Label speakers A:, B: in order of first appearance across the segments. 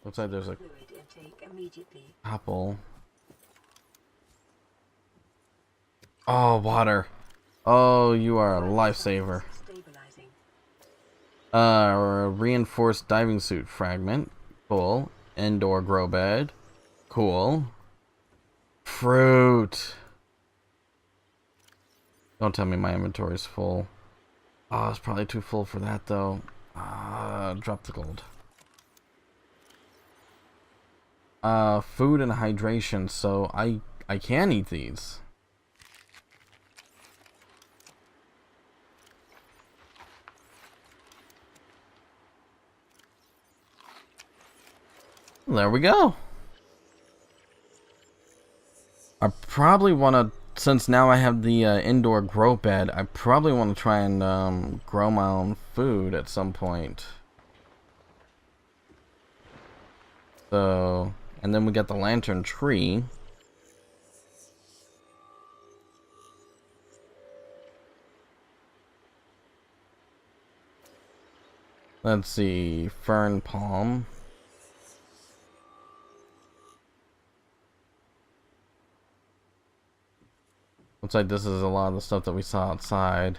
A: Looks like there's a couple. Oh, water. Oh, you are a lifesaver. Reinforced diving suit fragment. Cool. Indoor grow bed. Cool. Fruit. Don't tell me my inventory's full. Oh, it's probably too full for that though. Drop the gold. Food and hydration, so I can eat these. There we go. I probably want to, since now I have the indoor grow bed, I probably want to try and grow my own food at some point. So, and then we got the lantern tree. Let's see, fern palm. Looks like this is a lot of the stuff that we saw outside.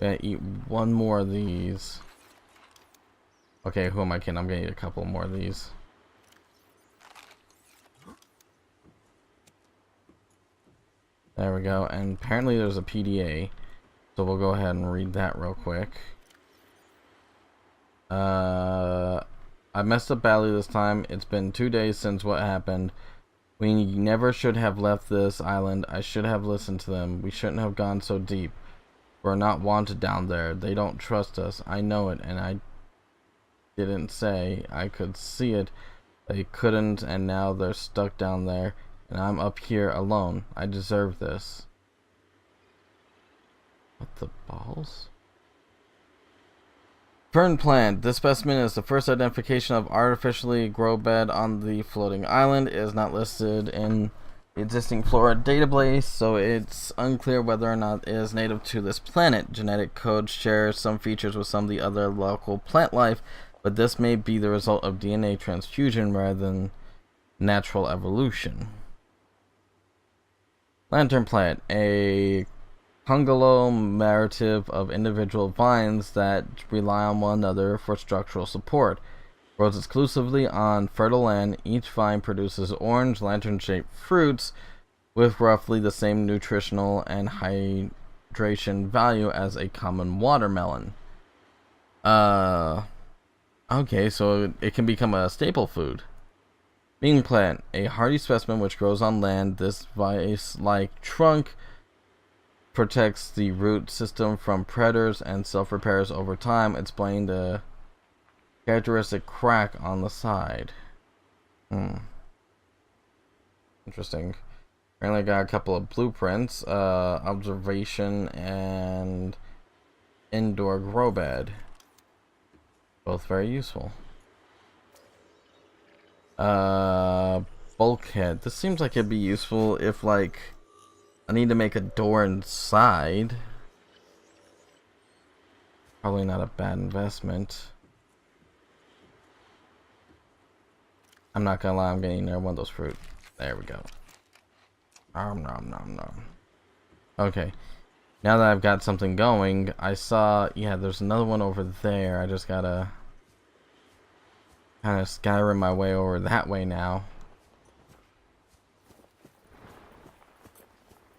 A: Gonna eat one more of these. Okay, who am I kidding? I'm gonna eat a couple more of these. There we go. And apparently there's a PDA. So we'll go ahead and read that real quick. I messed up badly this time. It's been 2 days since what happened. We never should have left this island. I should have listened to them. We shouldn't have gone so deep. We're not wanted down there. They don't trust us. I know it, and I didn't say. I could see it. They couldn't, and now they're stuck down there, and I'm up here alone. I deserve this. What the balls? Fern plant. This specimen is the first identification of artificially grow bed on the floating island. It is not listed in the existing flora database, so it's unclear whether or not it is native to this planet. Genetic code shares some features with some of the other local plant life, but this may be the result of DNA transfusion rather than natural evolution. Lantern plant. A conglomerate of individual vines that rely on one another for structural support. Grows exclusively on fertile land, each vine produces orange lantern-shaped fruits with roughly the same nutritional and hydration value as a common watermelon. Okay, so it can become a staple food. Bean plant, a hardy specimen which grows on land. This vise-like trunk protects the root system from predators and self-repairs over time. It's explained a characteristic crack on the side. Interesting. Apparently I got a couple of blueprints. Observation and indoor grow bed. Both very useful. Bulkhead. This seems like it'd be useful if, like, I need to make a door inside. Probably not a bad investment. I'm not gonna lie, I'm getting near one of those fruit. There we go. Nom nom nom nom. Okay. Now that I've got something going, I saw, yeah, there's another one over there. I just gotta kind of skyrim my way over that way now.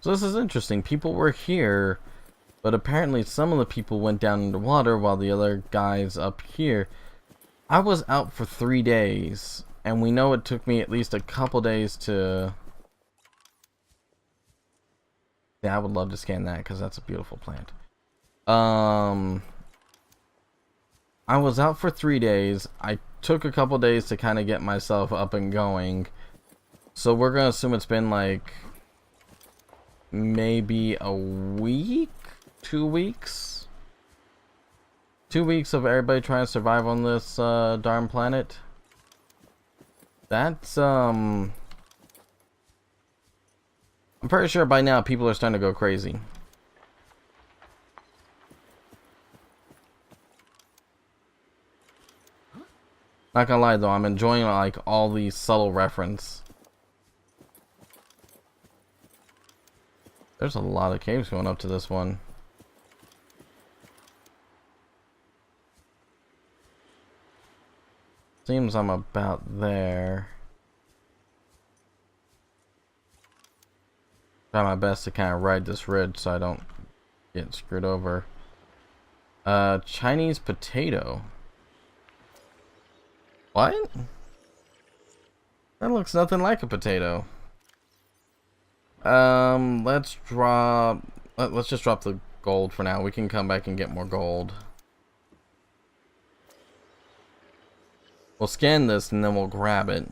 A: So this is interesting. People were here, but apparently some of the people went down into water while the other guys up here. I was out for 3 days, and we know it took me at least a couple days to... Yeah, I would love to scan that because that's a beautiful plant. I was out for 3 days. I took a couple days to kind of get myself up and going. So we're going to assume it's been like maybe a week? 2 weeks? 2 weeks of everybody trying to survive on this darn planet. That's I'm pretty sure by now people are starting to go crazy. Not gonna lie though, I'm enjoying like all these subtle reference. There's a lot of caves going up to this one. Seems I'm about there. Try my best to kind of ride this ridge so I don't get screwed over. Chinese potato. What? That looks nothing like a potato. Let's just drop the gold for now. We can come back and get more gold. We'll scan this and then we'll grab it.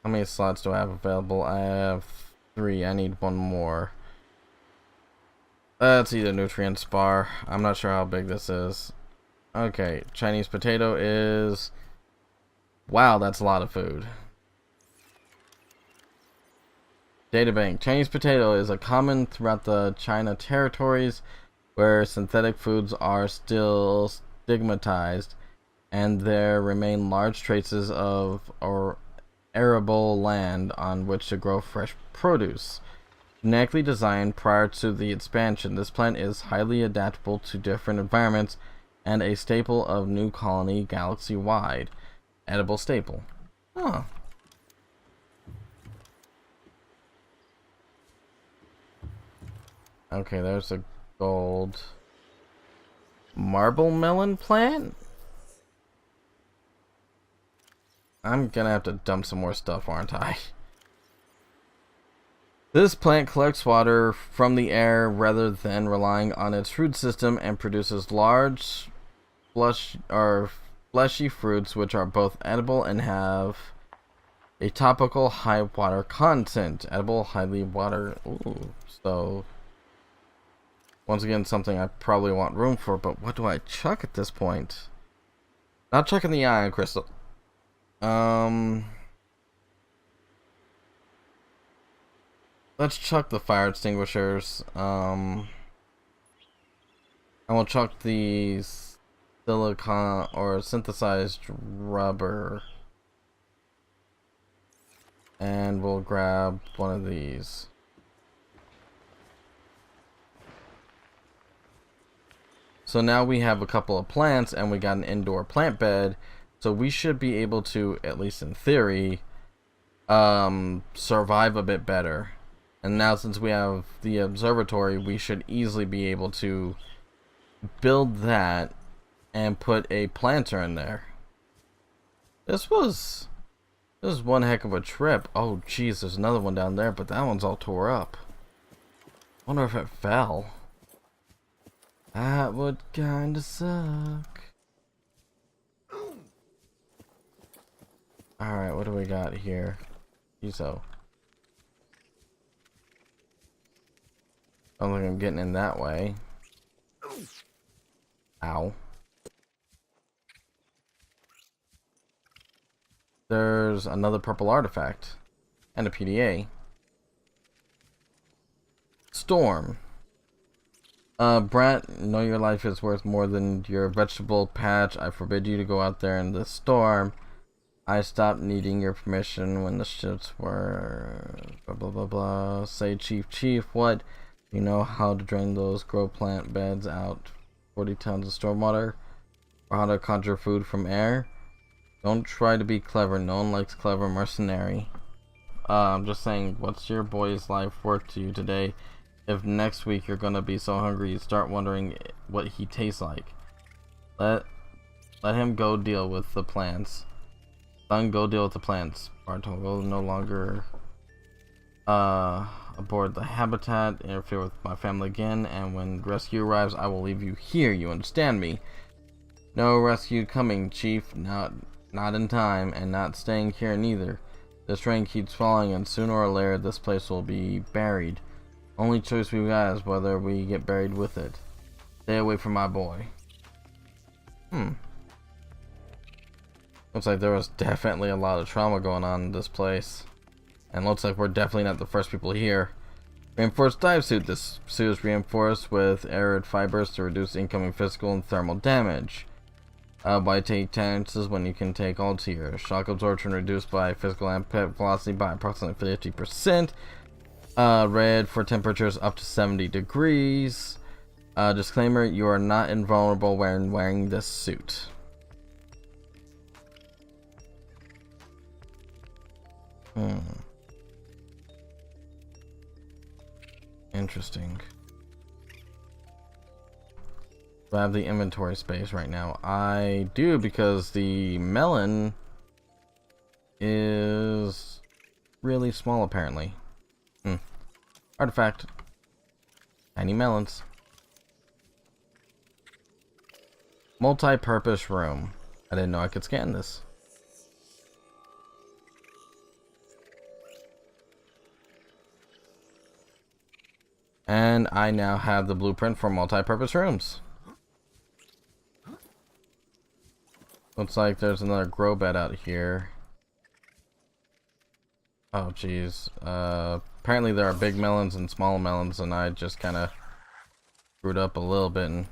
A: How many slots do I have available? I have 3. I need 1 more. Let's eat a nutrients bar. I'm not sure how big this is. Okay, Chinese potato is... Wow, that's a lot of food. Databank. Chinese potato is a common throughout the China territories where synthetic foods are still stigmatized, and there remain large traces of arable land on which to grow fresh produce. Genetically designed prior to the expansion, this plant is highly adaptable to different environments and a staple of New Colony galaxy-wide. Edible staple. Huh. Okay, there's a gold marble melon plant. I'm gonna have to dump some more stuff, aren't I? This plant collects water from the air rather than relying on its root system and produces large, fleshy fruits which are both edible and have a topical high water content. Edible, highly water. Ooh, so once again, something I probably want room for, but what do I chuck at this point? Not chucking the iron crystal. Let's chuck the fire extinguishers. And we'll chuck the silicon or synthesized rubber. And we'll grab one of these. So now we have a couple of plants and we got an indoor plant bed. So we should be able to, at least in theory, survive a bit better. And now since we have the observatory, we should easily be able to build that and put a planter in there. This was one heck of a trip. Oh geez, there's another one down there, but that one's all tore up. Wonder if it fell. That would kinda suck. Alright, what do we got here? So I don't think I'm getting in that way. Ow. There's another purple artifact. And a PDA. Storm. Brett, know your life is worth more than your vegetable patch. I forbid you to go out there in this storm. I stopped needing your permission when the ships were... blah blah blah blah. Say chief, what? You know how to drain those grow plant beds out 40 tons of stormwater? Or how to conjure food from air? Don't try to be clever. No one likes clever mercenary. I'm just saying, what's your boy's life worth to you today? If next week you're gonna be so hungry you start wondering what he tastes like. Let him go deal with the plants. Son, go deal with the plants. Bartol will no longer aboard the habitat, interfere with my family again, and when rescue arrives I will leave you here, you understand me? No rescue coming, chief. Not in time, and not staying here neither. This rain keeps falling and sooner or later this place will be buried. Only choice we've got is whether we get buried with it. Stay away from my boy. Looks like there was definitely a lot of trauma going on in this place. And looks like we're definitely not the first people here. Reinforced dive suit. This suit is reinforced with arid fibers to reduce incoming physical and thermal damage. Why take chances when you can take all tiers? Shock absorption reduced by physical impact velocity by approximately 50%. Red for temperatures up to 70 degrees. Disclaimer, you are not invulnerable when wearing this suit. Interesting. Do I have the inventory space right now? I do, because the melon is really small apparently. Artifact. Tiny melons. Multi-purpose room. I didn't know I could scan this. And I now have the blueprint for multi-purpose rooms. Looks like there's another grow bed out here. Oh jeez. Apparently there are big melons and small melons, and I just kind of screwed up a little bit. And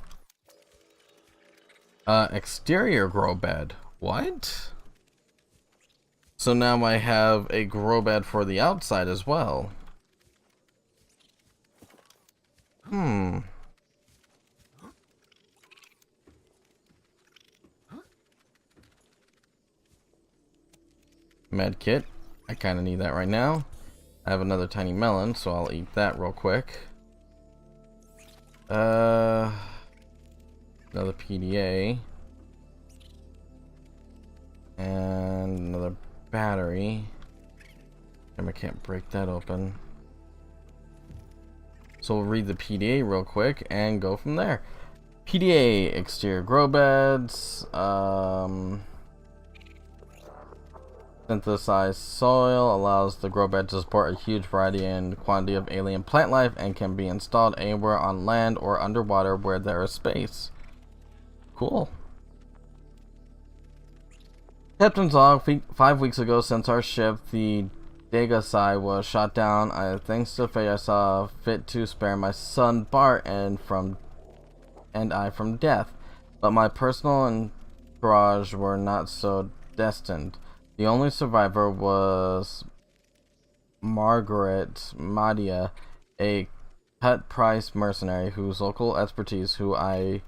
A: exterior grow bed. What? So now I have a grow bed for the outside as well. Med kit. I kind of need that right now. I have another tiny melon, so I'll eat that real quick. Another PDA. And another battery. I can't break that open. So we'll read the PDA real quick and go from there. PDA, exterior grow beds. Synthesized soil allows the grow bed to support a huge variety and quantity of alien plant life and can be installed anywhere on land or underwater where there is space. Cool. Captain's log, 5 weeks ago, since our ship, the Dagasai, was shot down, thanks to fate I saw fit to spare my son Bart and I from death. But my personal entourage were not so destined. The only survivor was Margaret Madia, a cut-price mercenary whose local expertise who I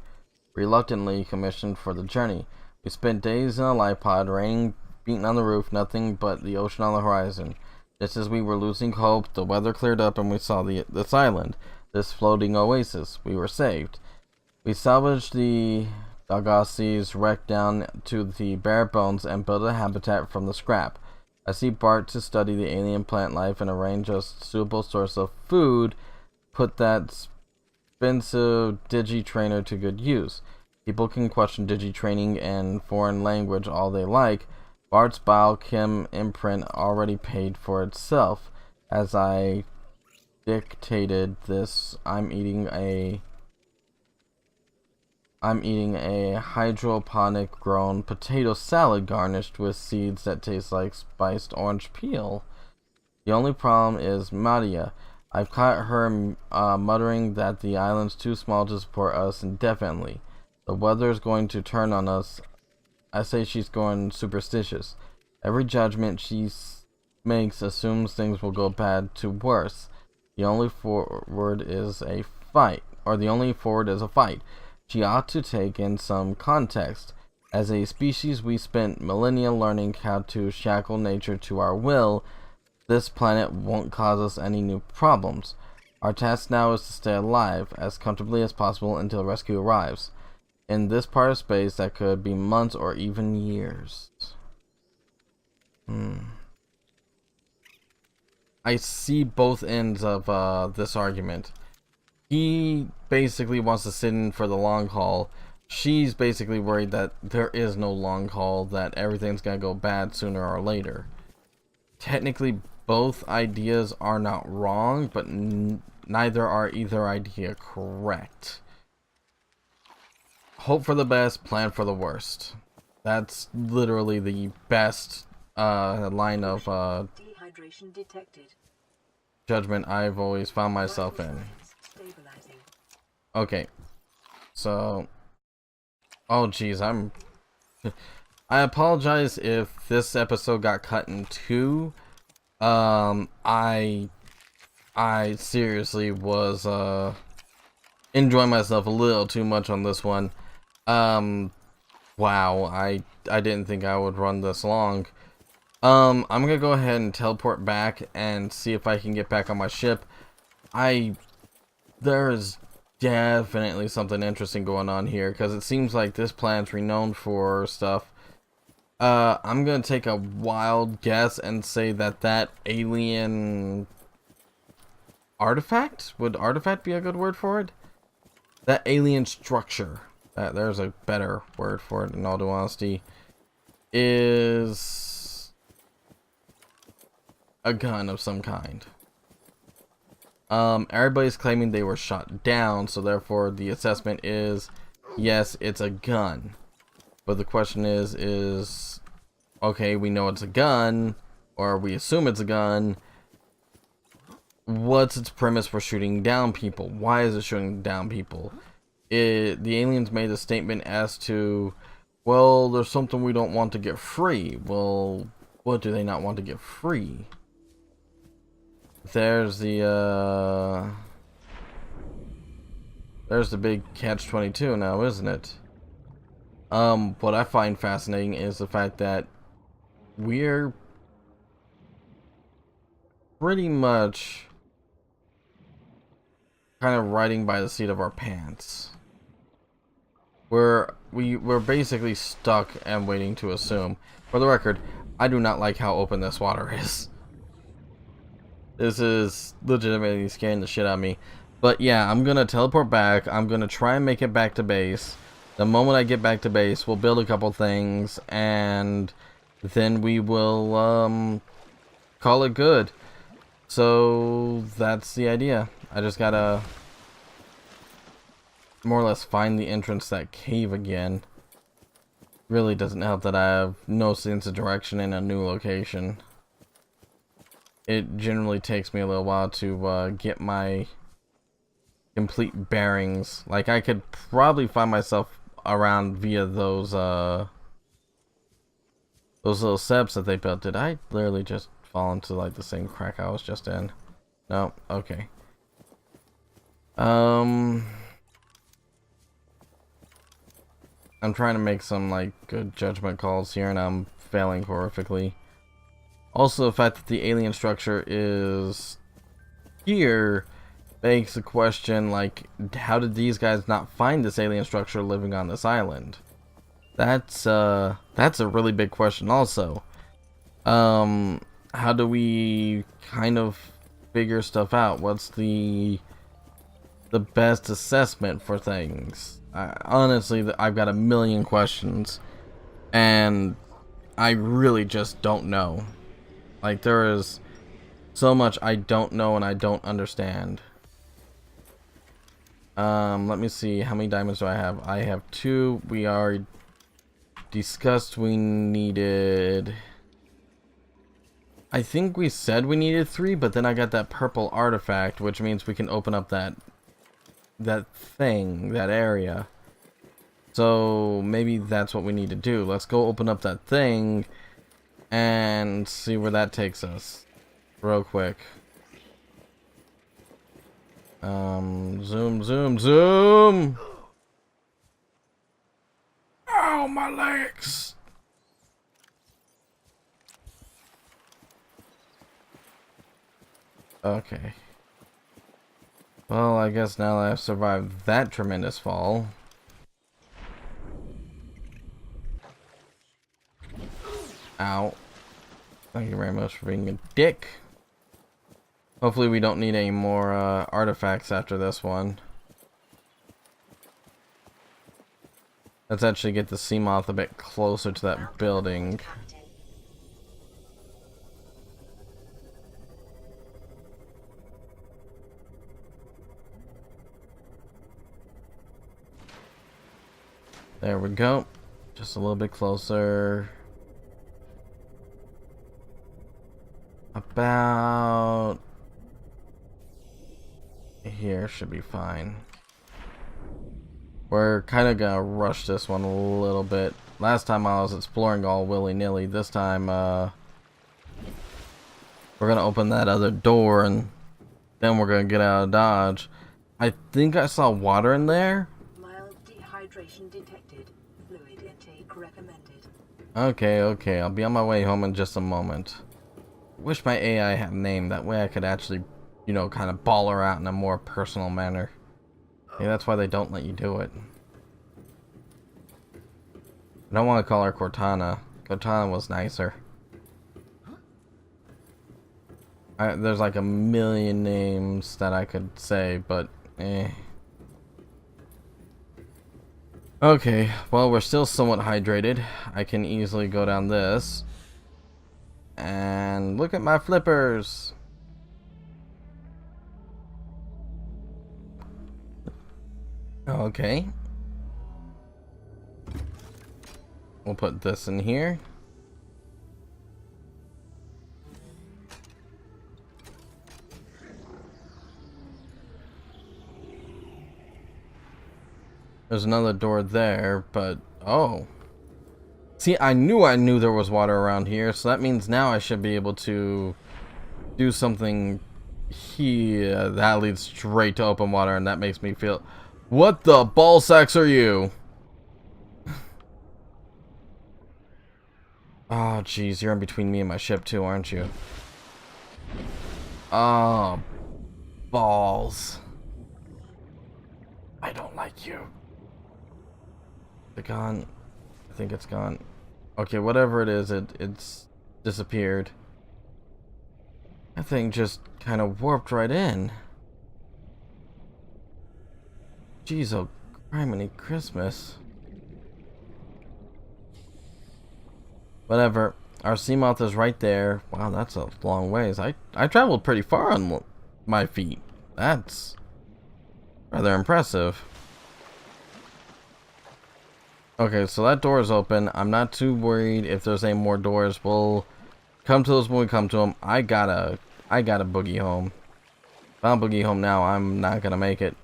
A: reluctantly commissioned for the journey. We spent days in a life pod, rain beating on the roof, nothing but the ocean on the horizon. Just as we were losing hope, the weather cleared up and we saw this island, this floating oasis. We were saved. We salvaged the Dagasi's wreck down to the bare bones and built a habitat from the scrap. I see Bart to study the alien plant life and arrange a suitable source of food, put that expensive digi-trainer to good use. People can question digi-training and foreign language all they like. Bart's biochem imprint already paid for itself. As I dictated this, I'm eating a hydroponic grown potato salad garnished with seeds that taste like spiced orange peel. The only problem is Madia. I've caught her muttering that the island's too small to support us indefinitely. The weather's going to turn on us. I say she's going superstitious. Every judgment she makes assumes things will go bad to worse. The only forward is a fight. She ought to take in some context. As a species, we spent millennia learning how to shackle nature to our will. This planet won't cause us any new problems. Our task now is to stay alive as comfortably as possible until rescue arrives. In this part of space, that could be months or even years. I see both ends of this argument. He basically wants to sit in for the long haul. She's basically worried that there is no long haul, that everything's gonna go bad sooner or later. Technically, both ideas are not wrong, but neither are either idea correct. Hope for the best, plan for the worst. That's literally the best line of
B: dehydration detected.
A: Judgment I've always found myself in. Okay, so oh geez, I'm I apologize if this episode got cut in two. I seriously was enjoying myself a little too much on this one. Wow, I didn't think I would run this long. I'm gonna go ahead and teleport back and see if I can get back on my ship. There's definitely something interesting going on here, because it seems like this planet's renowned for stuff. I'm gonna take a wild guess and say that alien artifact? Would artifact be a good word for it? That alien structure, there's a better word for it in all due honesty, is a gun of some kind. Everybody's claiming they were shot down, so therefore the assessment is, yes, it's a gun. But the question is, okay, we know it's a gun, or we assume it's a gun. What's its premise for shooting down people? Why is it shooting down people? The aliens made a statement as to, well, there's something we don't want to get free. Well, what do they not want to get free? There's the big catch-22 now, isn't it? What I find fascinating is the fact that we're pretty much kind of riding by the seat of our pants. We're basically stuck and waiting to assume. For the record, I do not like how open this water is. This is legitimately scaring the shit out of me. But yeah, I'm gonna teleport back. I'm gonna try and make it back to base. The moment I get back to base, we'll build a couple things, and then we will call it good. So that's the idea. I just gotta more or less find the entrance to that cave again. Really doesn't help that I have no sense of direction in a new location. It generally takes me a little while to get my complete bearings. Like, I could probably find myself around via those little steps that they built. Did I literally just fall into like the same crack I was just in? No? Okay. I'm trying to make some like good judgment calls here, and I'm failing horrifically. Also, the fact that the alien structure is here begs the question, like, how did these guys not find this alien structure living on this island? That's a really big question also. How do we kind of figure stuff out? What's the best assessment for things? Honestly, I've got a million questions, and I really just don't know. Like, there is so much I don't know and I don't understand. Let me see, how many diamonds do I have? I have 2. We already discussed we needed, I think we said we needed 3, but then I got that purple artifact, which means we can open up that thing, that area. So maybe that's what we need to do. Let's go open up that thing and see where that takes us real quick. Zoom, zoom, zoom. Ow, my legs. Okay. Well, I guess now that I've survived that tremendous fall. Ow. Thank you very much for being a dick. Hopefully we don't need any more artifacts after this one. Let's actually get the sea moth a bit closer to that building. There we go. Just a little bit closer. About here should be fine. We're kind of gonna rush this one a little bit Last time I was exploring all willy-nilly. This time, we're gonna open that other door and then we're gonna get out of Dodge. I think I saw water in there.
B: Mild dehydration detected. Fluid intake recommended.
A: Okay, I'll be on my way home in just a moment. Wish my AI had a name, that way I could actually, you know, kind of ball her out in a more personal manner. Yeah, that's why they don't let you do it. I don't want to call her Cortana. Cortana was nicer. There's like a million names that I could say, but eh. Okay, well, we're still somewhat hydrated. I can easily go down this. And look at my flippers. Okay. We'll put this in here. There's another door there, but oh. See, I knew there was water around here, so that means now I should be able to do something here that leads straight to open water, and that makes me feel... What the ball sacks are you? Oh, jeez, you're in between me and my ship too, aren't you? Oh, balls. I don't like you. Is it gone? I think it's gone. Okay, whatever it is, it's disappeared. That thing just kind of warped right in. Jeez, oh, criminy Christmas. Whatever. Our Seamoth is right there. Wow, that's a long ways. I traveled pretty far on my feet. That's rather impressive. Okay, so that door is open. I'm not too worried if there's any more doors. We'll come to those when we come to them. I gotta boogie home. If I don't boogie home now, I'm not gonna make it.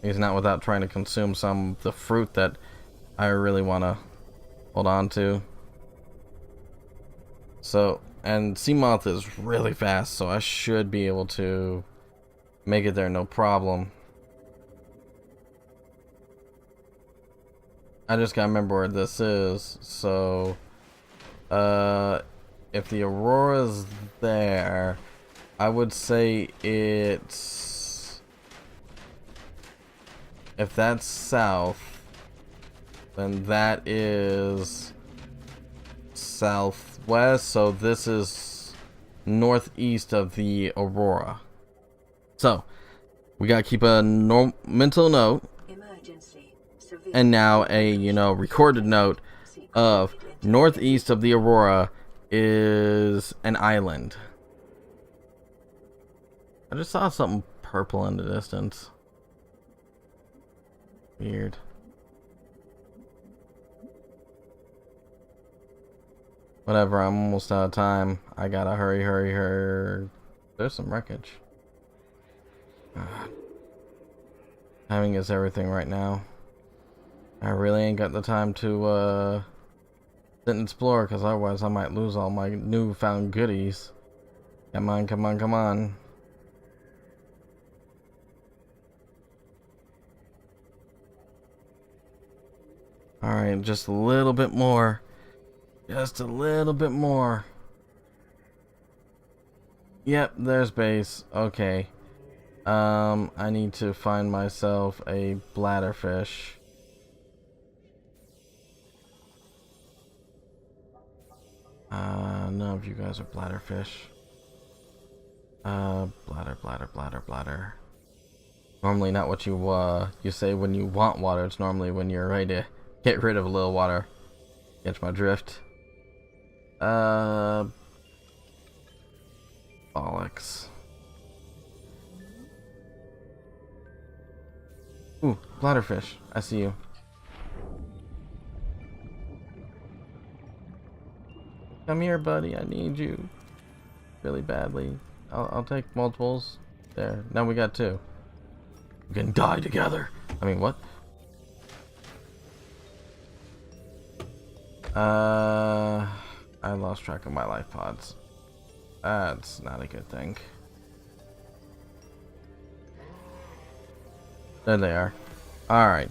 A: It's not without trying to consume some of the fruit that I really wanna hold on to. So, and Seamoth is really fast, so I should be able to make it there no problem. I just gotta remember where this is. So, if the Aurora's there, I would say it's... If that's south, then that is southwest, so this is northeast of the Aurora. So, we gotta keep a mental note,
B: Emergency.
A: and now a, you know, recorded note of northeast of the Aurora is an island. I just saw something purple in the distance. Weird. Whatever, I'm almost out of time. I gotta hurry. There's some wreckage. Timing is everything right now. I really ain't got the time to sit and explore, because otherwise I might lose all my newfound goodies. Come on. Alright, just a little bit more. Just a little bit more. Yep, there's base. Okay. I need to find myself a bladderfish. None of you guys are bladderfish. Bladder. Normally not what you say when you want water. It's normally when you're ready to get rid of a little water. Catch my drift. Bollocks. Ooh, bladderfish. I see you. Come here, buddy. I need you really badly. I'll take multiples. There. Now we got two. We can die together. I mean, what? I lost track of my life pods. That's not a good thing. There they are. Alright.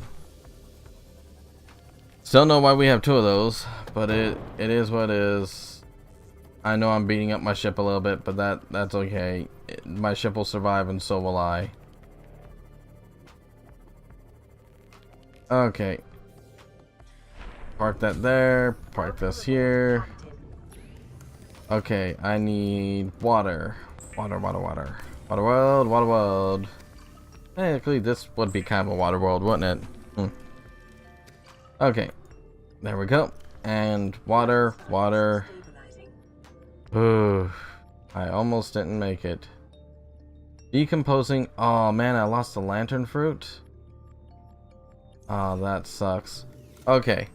A: Still know why we have 2 of those, but it is what it is. I know I'm beating up my ship a little bit, but that's okay. My ship will survive and so will I. Okay. Park that there. Park this here. Okay, I need water. Water, water, water. Water world, water world. Technically, this would be kind of a water world, wouldn't it? Okay. There we go. And water, water. Ooh. I almost didn't make it. Decomposing. Oh man, I lost the lantern fruit. Oh, that sucks. Okay.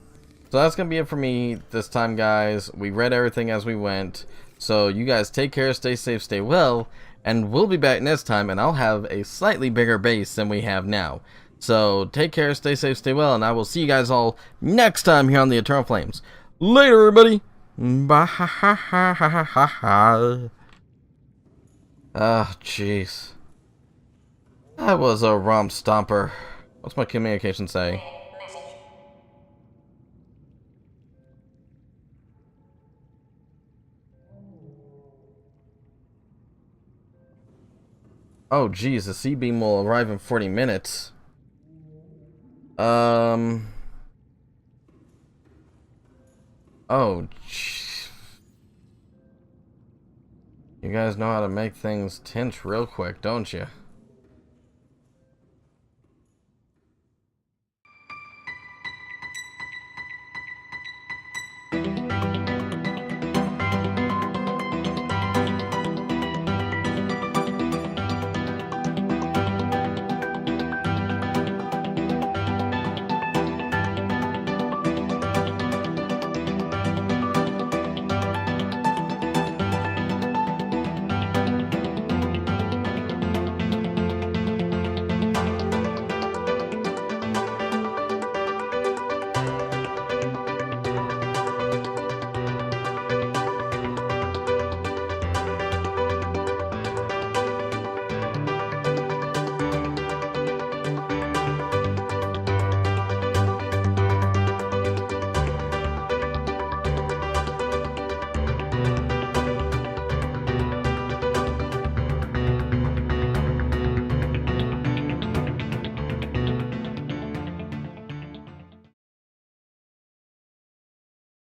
A: So that's gonna be it for me this time, guys. We read everything as we went. So you guys take care, stay safe, stay well, and we'll be back next time, and I'll have a slightly bigger base than we have now. So take care, stay safe, stay well, and I will see you guys all next time here on the Eternal Flames. Later, everybody. Bye. Ah, jeez. That was a romp stomper. What's my communication say? Oh, geez, the C-beam will arrive in 40 minutes. Oh, jeez. You guys know how to make things tinge real quick, don't you?